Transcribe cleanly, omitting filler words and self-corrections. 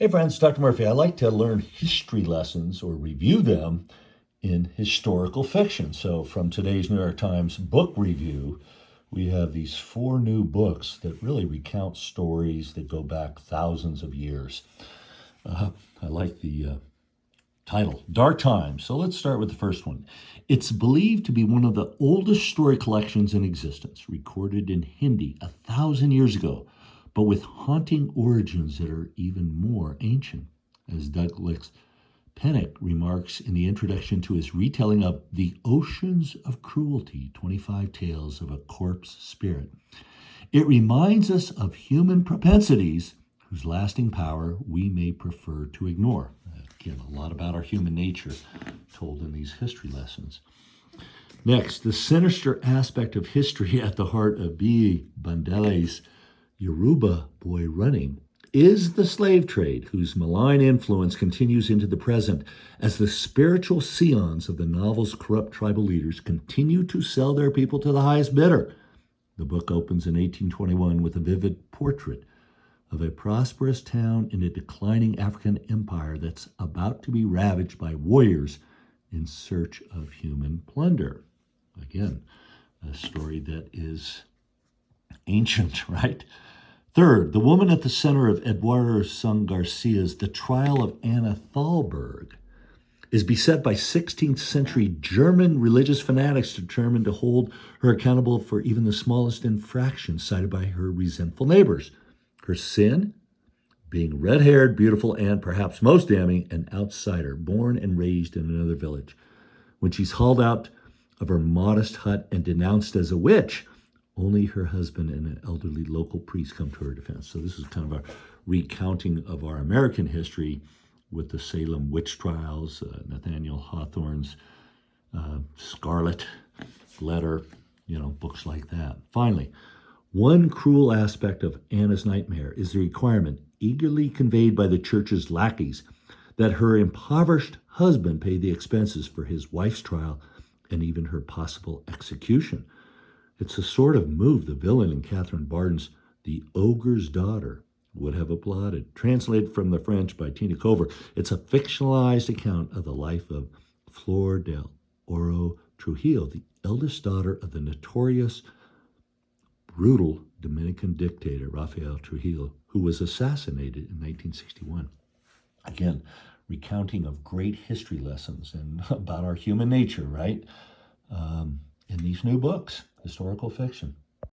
Hey friends, Dr. Murphy. I like to learn history lessons or review them in historical fiction. So, from today's New York Times book review, we have these four new books that really recount stories that go back thousands of years. I like the title, Dark Times. So, let's start with the first one. It's believed to be one of the oldest story collections in existence, recorded in Hindi 1,000 years ago, but with haunting origins that are even more ancient, as Douglas Pennock remarks in the introduction to his retelling of The Oceans of Cruelty, 25 Tales of a Corpse Spirit. It reminds us of human propensities whose lasting power we may prefer to ignore. Again, a lot about our human nature told in these history lessons. Next, the sinister aspect of history at the heart of B. Bandele's Yoruba Boy Running is the slave trade, whose malign influence continues into the present as the spiritual scions of the novel's corrupt tribal leaders continue to sell their people to the highest bidder. The book opens in 1821 with a vivid portrait of a prosperous town in a declining African empire that's about to be ravaged by warriors in search of human plunder. Again, a story that is ancient, right? Third, the woman at the center of Eduardo Sung Garcia's The Trial of Anna Thalberg is beset by 16th century German religious fanatics determined to hold her accountable for even the smallest infractions cited by her resentful neighbors. Her sin? Being red-haired, beautiful, and perhaps most damning, an outsider, born and raised in another village. When she's hauled out of her modest hut and denounced as a witch, only her husband and an elderly local priest come to her defense. So this is kind of a recounting of our American history with the Salem witch trials, Nathaniel Hawthorne's Scarlet Letter, books like that. Finally, one cruel aspect of Anna's nightmare is the requirement, eagerly conveyed by the church's lackeys, that her impoverished husband pay the expenses for his wife's trial and even her possible execution. It's a sort of move the villain in Catherine Barden's The Ogre's Daughter would have applauded. Translated from the French by Tina Cover, it's a fictionalized account of the life of Flor del Oro Trujillo, the eldest daughter of the notorious, brutal Dominican dictator Rafael Trujillo, who was assassinated in 1961. Again, recounting of great history lessons and about our human nature, right? In these new books, historical fiction.